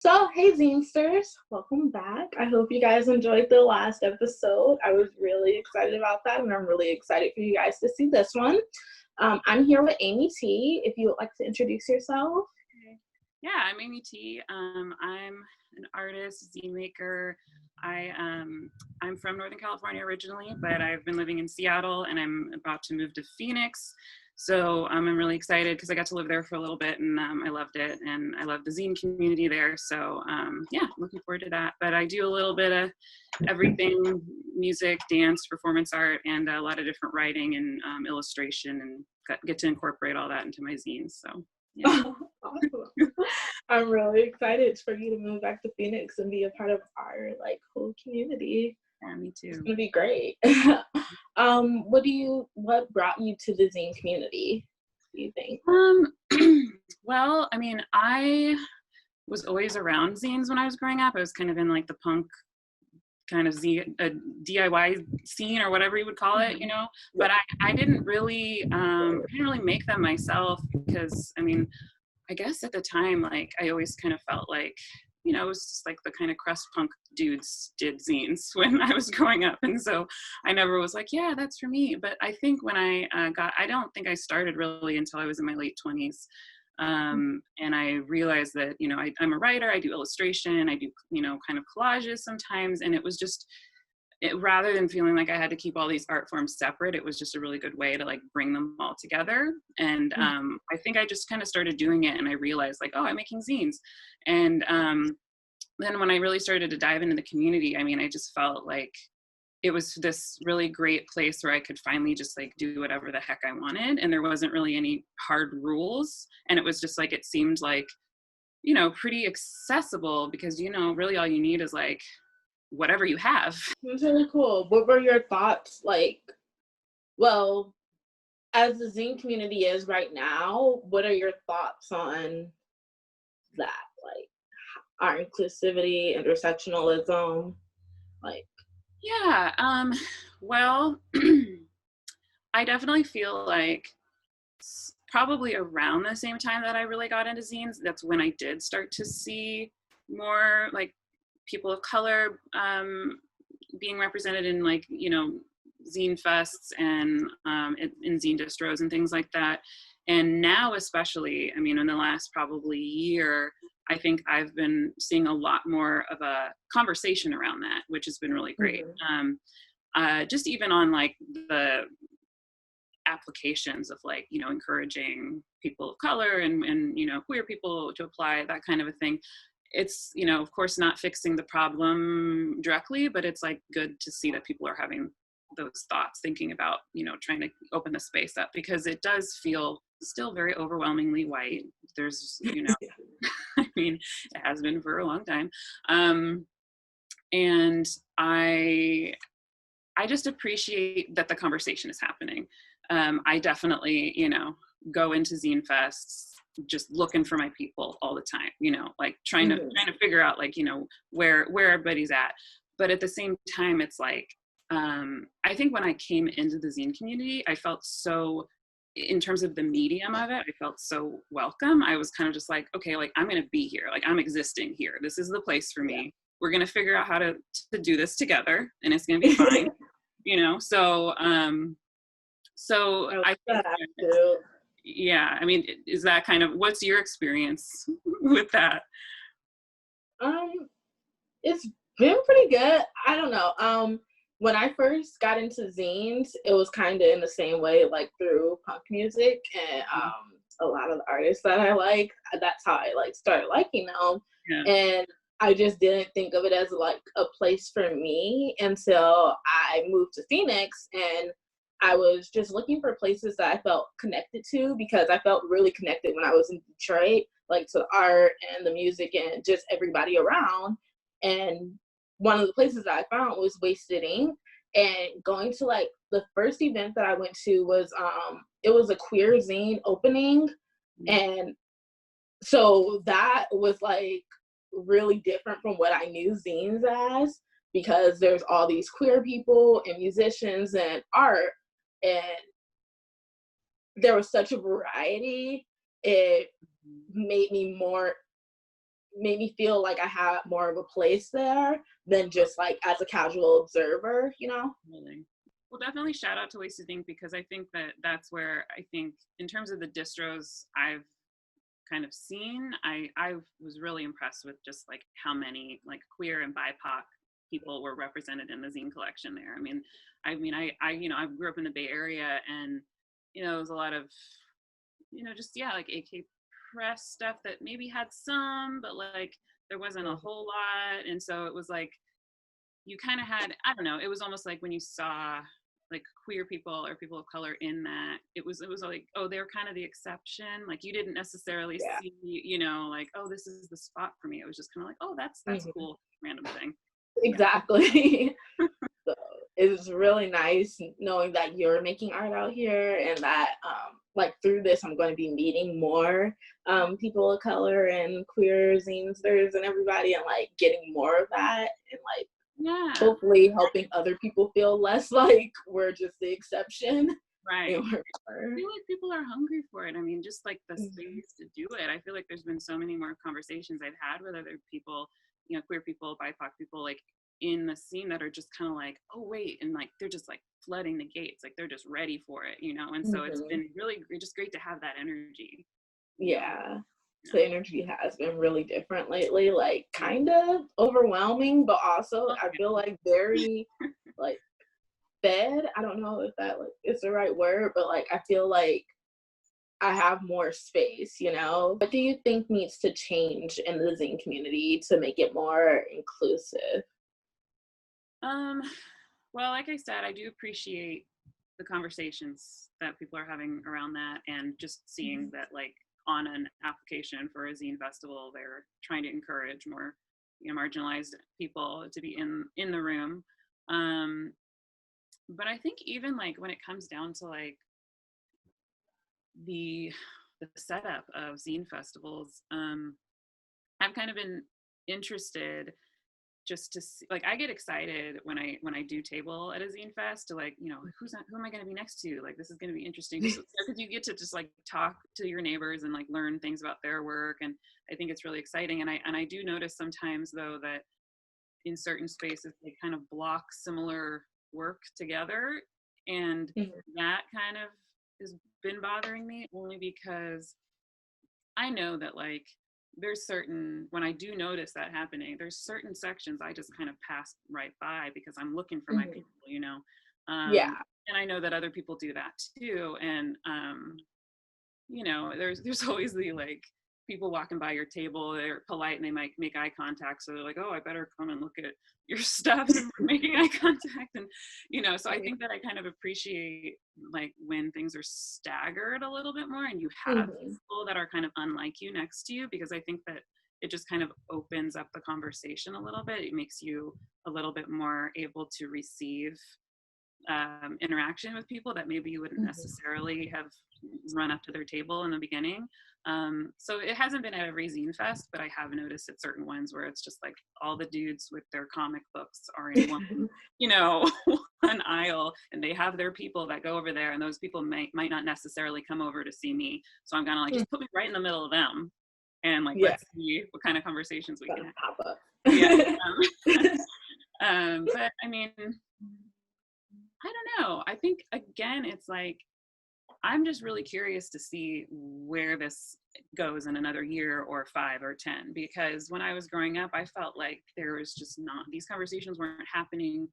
So, hey Zinesters, welcome back. I hope you guys enjoyed the last episode. I was really excited about that, and I'm really excited for you guys to see this one. I'm here with Amy T. If you would like to introduce yourself. Yeah, I'm Amy T. I'm an artist, zine maker. I'm from Northern California originally, but I've been living in Seattle, and I'm about to move to Phoenix. So I'm really excited because I got to live there for a little bit, and I loved it, and I love the zine community there. So yeah, looking forward to that. But I do a little bit of everything: music, dance, performance art, and a lot of different writing and illustration, and get to incorporate all that into my zines. So yeah. Awesome. I'm really excited for you to move back to Phoenix and be a part of our whole community. Yeah, me too. It's gonna be great. What brought you to the zine community, do you think? Well, I mean, I was always around zines when I was growing up. I was kind of in like the punk kind of DIY scene or whatever you would call it, you know, but I didn't really make them myself because, I mean, I guess at the time, like, I always kind of felt like, you know, it was just like the kind of crust punk dudes did zines when I was growing up. And so I never was like, yeah, that's for me. But I think when I don't think I started really until I was in my late 20s. And I realized that, you know, I'm a writer, I do illustration, I do, you know, kind of collages sometimes. And it was just, rather than feeling like I had to keep all these art forms separate, it was just a really good way to like bring them all together. And I think I just kind of started doing it, and I realized like, oh, I'm making zines. And then when I really started to dive into the community, I mean, I just felt like it was this really great place where I could finally just like do whatever the heck I wanted. And there wasn't really any hard rules. And it was just like, it seemed like, you know, pretty accessible because, you know, really all you need is like whatever you have. It's really cool. What were your thoughts well, as the zine community is right now, what are your thoughts on that? Like our inclusivity, intersectionalism, Yeah, well, I definitely feel like probably around the same time that I really got into zines, that's when I did start to see more like people of color being represented in like, you know, zine fests and in zine distros and things like that. And now especially, I mean, in the last probably year, I think I've been seeing a lot more of a conversation around that, which has been really great. Just even on like the applications of like, you know, encouraging people of color and you know, queer people to apply, that kind of a thing. It's, you know, of course not fixing the problem directly, but it's like good to see that people are having those thoughts, thinking about, you know, trying to open the space up, because it does feel still very overwhelmingly white. There's, you know, I mean, it has been for a long time. And I just appreciate that the conversation is happening. I definitely, you know, go into zine fests just looking for my people all the time, you know, like trying to figure out like, you know, where everybody's at. But at the same time, it's like, I think when I came into the zine community, I felt so, in terms of the medium of it, I felt so welcome. I was kind of just like, okay, like I'm going to be here. Like I'm existing here. This is the place for me. We're going to figure out how to do this together, and it's going to be fine. You know? So, I think, yeah, I mean, is that kind of, what's your experience with that? It's been pretty good. I don't know. When I first got into zines, it was kind of in the same way, like through punk music and a lot of the artists that I like. That's how I like started liking them. Yeah. And I just didn't think of it as like a place for me until I moved to Phoenix, and I was just looking for places that I felt connected to, because I felt really connected when I was in Detroit, like to the art and the music and just everybody around. And one of the places that I found was Wasted Ink. And going to like the first event that I went to was it was a queer zine opening. And so that was like really different from what I knew zines as, because there's all these queer people and musicians and art, and there was such a variety. It made me more made me feel like I had more of a place there than just like as a casual observer, you know? Really. Well, definitely shout out to Wasted Ink, because I think that that's where I think in terms of the distros I've kind of seen, I was really impressed with just like how many like queer and BIPOC people were represented in the zine collection there. I you know, I grew up in the Bay Area, and you know, there was a lot of, you know, just like AK press stuff that maybe had some, but like there wasn't a whole lot. And so it was like you kind of had, I don't know, it was almost like when you saw like queer people or people of color in that, it was like, oh, they're kind of the exception. Like you didn't necessarily see, you know, like, oh, this is the spot for me. It was just kind of like, oh, that's cool, random thing. Exactly. So it was really nice knowing that you're making art out here, and that like through this I'm going to be meeting more people of color and queer zinesters and everybody, and like getting more of that, and like hopefully helping other people feel less like we're just the exception. Right. I feel like people are hungry for it. I mean, just like the space to do it. I feel like there's been so many more conversations I've had with other people, you know, queer people, BIPOC people, like in the scene, that are just kind of like, oh wait, and like they're just like flooding the gates, like they're just ready for it, you know. And so it's been really just great to have that energy. Yeah. The energy has been really different lately, like kind of overwhelming, but also I feel like very like fed. I don't know if that like is the right word, but like I feel like I have more space, you know? What do you think needs to change in the zine community to make it more inclusive? Well, like I said, I do appreciate the conversations that people are having around that, and just seeing that like on an application for a zine festival, they're trying to encourage more, you know, marginalized people to be in the room. But I think even like when it comes down to like the setup of zine festivals, I've kind of been interested just to see, like I get excited when I do table at a zine fest to like, you know, who am I going to be next to? Like this is going to be interesting, because you get to just like talk to your neighbors and like learn things about their work, and I think it's really exciting. And I do notice sometimes though that in certain spaces they kind of block similar work together, and that kind of has been bothering me, only because I know that like there's certain, when I do notice that happening, there's certain sections I just kind of pass right by because I'm looking for my people, you know. And I know that other people do that too. And you know, there's always the like people walking by your table, they're polite and they might make eye contact, so they're like, oh, I better come and look at your stuff, and making eye contact. And you know, so I think that I kind of appreciate like when things are staggered a little bit more, and you have people that are kind of unlike you next to you, because I think that it just kind of opens up the conversation a little bit. It makes you a little bit more able to receive interaction with people that maybe you wouldn't necessarily have run up to their table in the beginning. So it hasn't been at every zine fest, but I have noticed at certain ones where it's just like all the dudes with their comic books are in one, you know, one aisle, and they have their people that go over there, and those people might not necessarily come over to see me. So I'm gonna like just put me right in the middle of them, and like let's see what kind of conversations we can have. But I mean, I don't know. I think again, it's like I'm just really curious to see where this goes in another year or 5 or 10, because when I was growing up, I felt like there was just not, these conversations weren't happening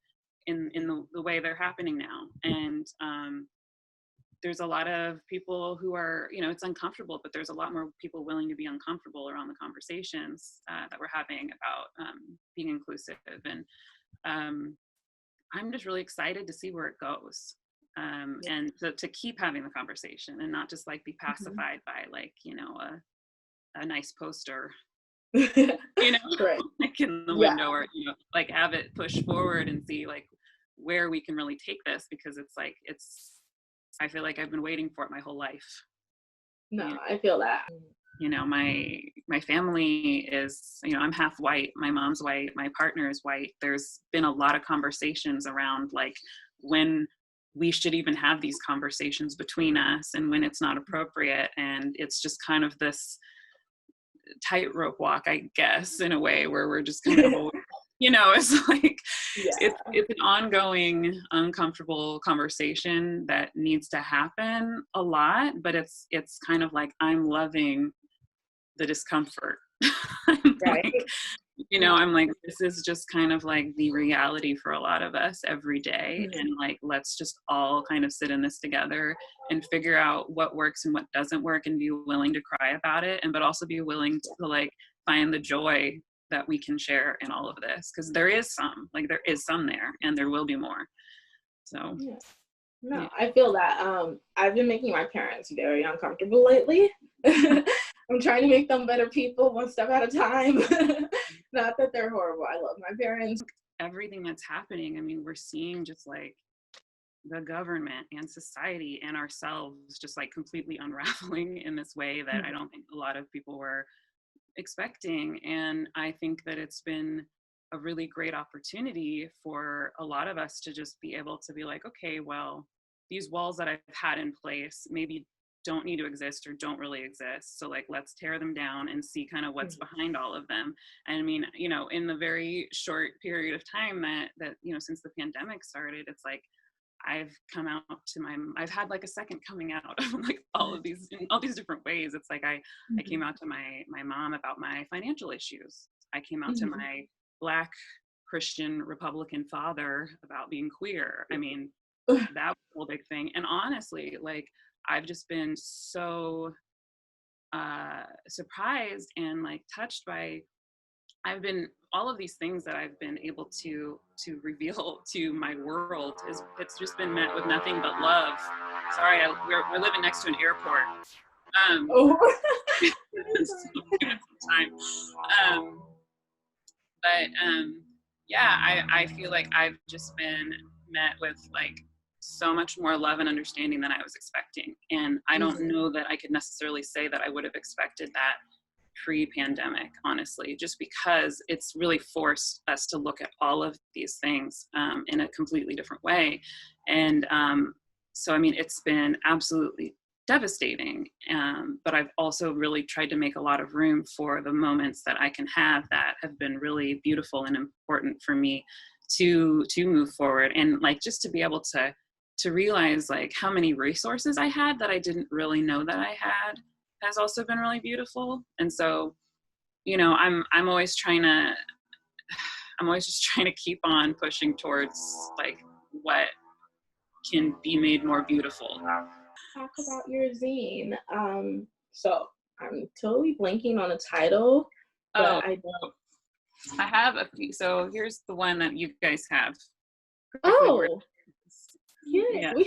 in the way they're happening now. And there's a lot of people who are, you know, it's uncomfortable, but there's a lot more people willing to be uncomfortable around the conversations that we're having about being inclusive. And I'm just really excited to see where it goes. And to keep having the conversation and not just like be pacified by like, you know, a nice poster, you know, like in the window, or, you know, like have it push forward and see like where we can really take this, because it's like, I feel like I've been waiting for it my whole life. No, you know? I feel that. You know, my family is, you know, I'm half white, my mom's white, my partner is white. There's been a lot of conversations around like when we should even have these conversations between us and when it's not appropriate. And it's just kind of this, tightrope walk, I guess, in a way, where we're just kind of, you know, it's like, it's an ongoing, uncomfortable conversation that needs to happen a lot, but it's kind of like, I'm loving the discomfort. Right. Like, you know, I'm like, this is just kind of like the reality for a lot of us every day. And like, let's just all kind of sit in this together and figure out what works and what doesn't work, and be willing to cry about it, and but also be willing to like find the joy that we can share in all of this, because there is some there, and there will be more. So no, I feel that I've been making my parents very uncomfortable lately. I'm trying to make them better people, one step at a time. Not that they're horrible. I love my parents. Everything that's happening, I mean, we're seeing just like the government and society and ourselves just like completely unraveling in this way that I don't think a lot of people were expecting. And I think that it's been a really great opportunity for a lot of us to just be able to be like, okay, well, these walls that I've had in place maybe don't need to exist or don't really exist. So like, let's tear them down and see kind of what's behind all of them. And I mean, you know, in the very short period of time that, you know, since the pandemic started, it's like, I've had like a second coming out of like all these different ways. It's like I came out to my mom about my financial issues. I came out to my Black Christian Republican father about being queer. I mean, that was a whole big thing. And honestly, like, I've just been so surprised and like touched by all of these things that I've been able to reveal to my world. It's just been met with nothing but love. Sorry, we're living next to an airport. Yeah, I feel like I've just been met with like so much more love and understanding than I was expecting. And I don't know that I could necessarily say that I would have expected that pre-pandemic, honestly, just because it's really forced us to look at all of these things in a completely different way. And so, I mean, it's been absolutely devastating, but I've also really tried to make a lot of room for the moments that I can have that have been really beautiful and important for me to move forward. And like, just to be able to realize like how many resources I had that I didn't really know that I had has also been really beautiful. And so, you know, I'm always just trying to keep on pushing towards like what can be made more beautiful. Talk about your zine. So I'm totally blanking on the title, but I don't. I have a few. So here's the one that you guys have. Yeah. We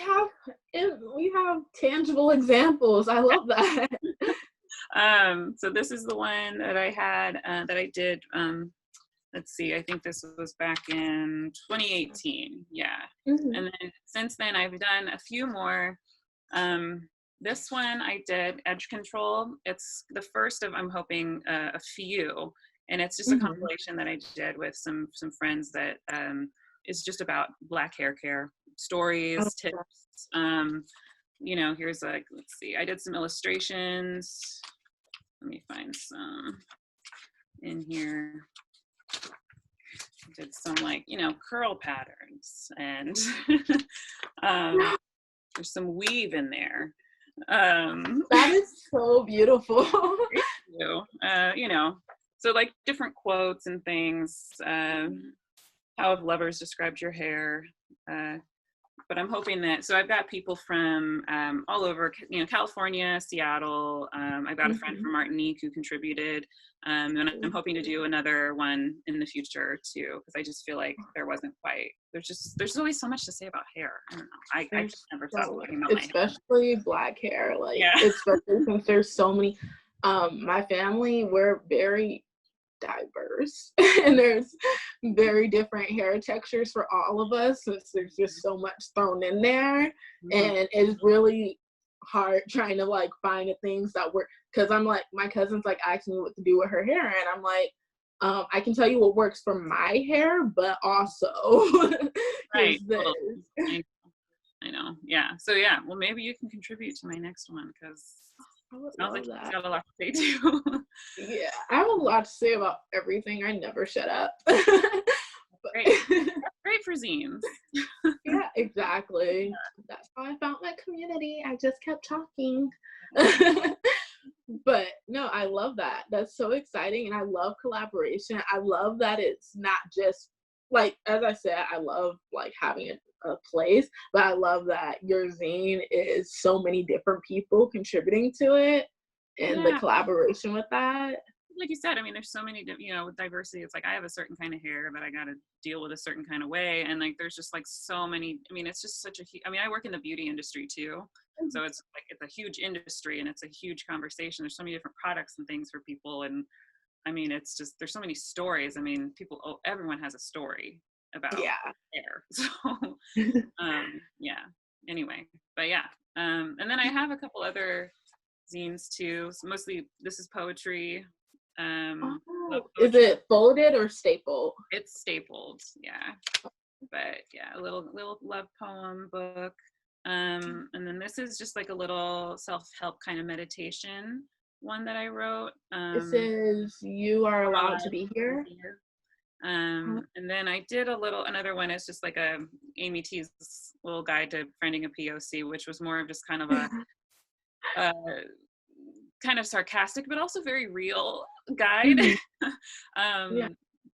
have tangible examples. I love that. So this is the one that I had that I did. Let's see, I think this was back in 2018. Yeah. And then since then I've done a few more. This one I did Edge Control. It's the first of, I'm hoping, a few, and it's just a compilation that I did with some friends that is just about Black hair care stories, tips. You know, here's like, let's see, I did some illustrations. Let me find some in here. I did some like, you know, curl patterns, and there's some weave in there. That is so beautiful. Thank you. You know, so like different quotes and things. How have lovers described your hair? But I'm hoping that, so I've got people from all over, you know, California, Seattle. I've got a friend from Martinique who contributed. And I'm hoping to do another one in the future too, because I just feel like there wasn't quite, there's always so much to say about hair. I don't know. I just never stopped talking about my hair. Especially Black hair, like, especially since there's so many, my family, we're very diverse and there's very different hair textures for all of us, since there's just so much thrown in there. And it's really hard trying to like find the things that work, because I'm like, my cousin's like asking me what to do with her hair, and I'm like, I can tell you what works for my hair, but also right. I know. Yeah. So yeah, well, maybe you can contribute to my next one, because I would Sounds like love he's that. got a lot to say too. Yeah, I have a lot to say about everything. I never shut up. Great. But That's great for zines. yeah, exactly. That's how I found my community. I just kept talking. But no, I love that. That's so exciting. And I love collaboration. I love that it's not just like, as I said, I love like having a place, but I love that your zine is so many different people contributing to it and the Yeah. collaboration with that. Like you said, I mean, there's so many, with diversity, it's like I have a certain kind of hair, but I got to deal with a certain kind of way. And like, there's just like so many, I mean, it's just such a, I mean, I work in the beauty industry too. So it's like, it's a huge industry and it's a huge conversation. There's so many different products and things for people. And I mean, it's just, there's so many stories. I mean, everyone has a story about Yeah. hair. So, yeah, anyway, but yeah. And then I have a couple other zines too. So mostly this is poetry. Love Is poetry. it folded or stapled? It's stapled, yeah. But yeah, a little love poem book. And then this is just like a little self-help kind of meditation one that I wrote. It says you are allowed to be here. And then I did another one is just like a Amy T's little guide to friending a POC, which was more of just kind of a kind of sarcastic, but also very real guide. Yeah.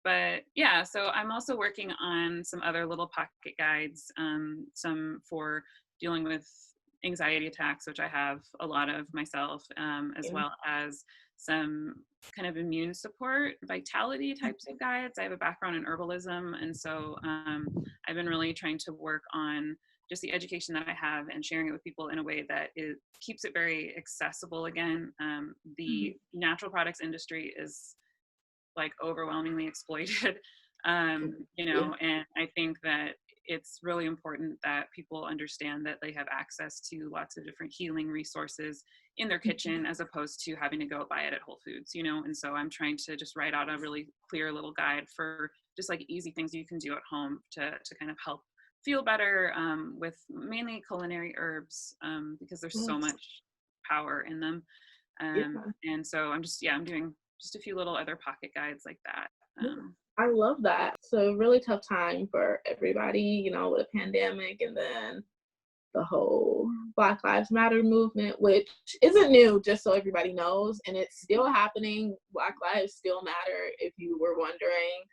But yeah, so I'm also working on some other little pocket guides, some for dealing with anxiety attacks, which I have a lot of myself, as well as some kind of immune support, vitality types of guides. I have a background in herbalism, and so I've been really trying to work on just the education that I have and sharing it with people in a way that it keeps it very accessible again. The natural products industry is like overwhelmingly exploited, and I think that it's really important that people understand that they have access to lots of different healing resources in their kitchen as opposed to having to go buy it at Whole Foods, and so I'm trying to just write out a really clear little guide for just like easy things you can do at home to kind of help feel better, with mainly culinary herbs, because there's so much power in them. And so I'm doing just a few little other pocket guides like that. I love that. It's a really tough time for everybody, with a pandemic and then the whole Black Lives Matter movement, which isn't new, just so everybody knows, and it's still happening. Black lives still matter, if you were wondering.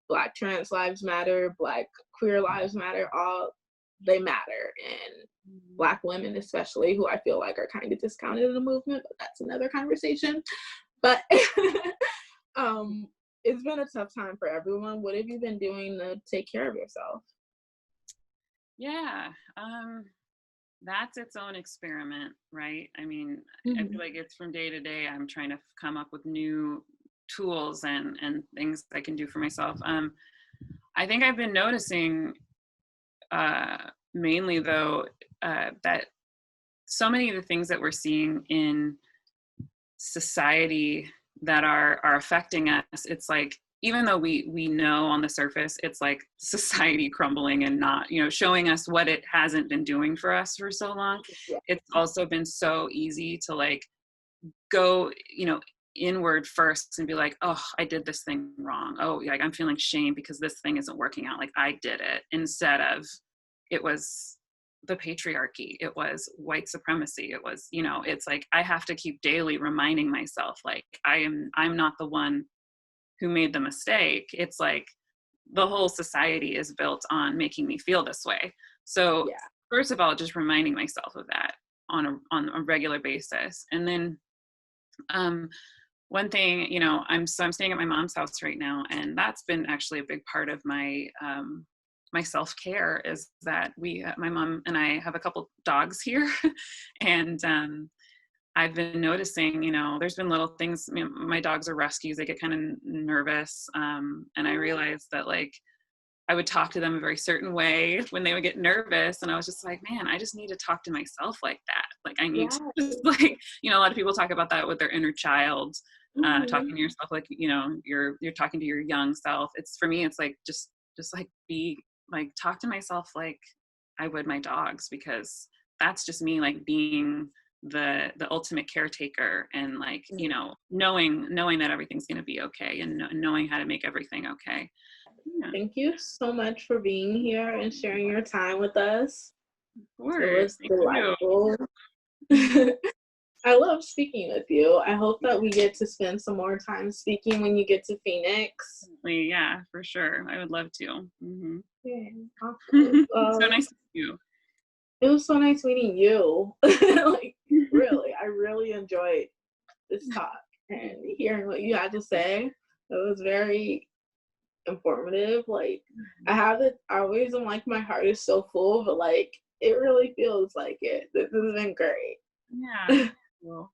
Black trans lives matter, Black queer lives matter, all they matter. And Black women especially, who I feel like are kind of discounted in the movement, but that's another conversation. But it's been a tough time for everyone. What have you been doing to take care of yourself? Yeah, that's its own experiment, right? I mean, I feel like it's from day to day. I'm trying to come up with new tools and things I can do for myself. I think I've been noticing, mainly though, that so many of the things that we're seeing in society that are affecting us, it's like, even though we know on the surface it's like society crumbling and not showing us what it hasn't been doing for us for so long, it's also been so easy to like go inward first and be like, oh, I did this thing wrong, oh, like I'm feeling shame because this thing isn't working out, like I did it, instead of it was the patriarchy, it was white supremacy, it was it's like I have to keep daily reminding myself like I'm not the one who made the mistake. It's like the whole society is built on making me feel this way. So first of all, just reminding myself of that on a regular basis. And then one thing, I'm staying at my mom's house right now, and that's been actually a big part of my my self-care, is that my mom and I have a couple dogs here and I've been noticing, there's been little things. My dogs are rescues. They get kind of nervous. And I realized that like, I would talk to them a very certain way when they would get nervous. And I was just like, man, I just need to talk to myself like that. Like I need to just like, a lot of people talk about that with their inner child, talking to yourself, like, you're talking to your young self. It's, for me, it's like, just like talk to myself like I would my dogs, because that's just me like being the ultimate caretaker, and like, you know, knowing that everything's going to be okay, and knowing how to make everything okay. Yeah. Thank you so much for being here and sharing your time with us. Of course. It was Thank delightful. I love speaking with you. I hope that we get to spend some more time speaking when you get to Phoenix. Yeah, for sure. I would love to. Mm-hmm. Yeah, awesome. So nice to meet you. It was so nice meeting you. Like, really, I really enjoyed this talk and hearing what you had to say. It was very informative. Like, I always am like, my heart is so full, but like, it really feels like it. This has been great. Yeah. Cool.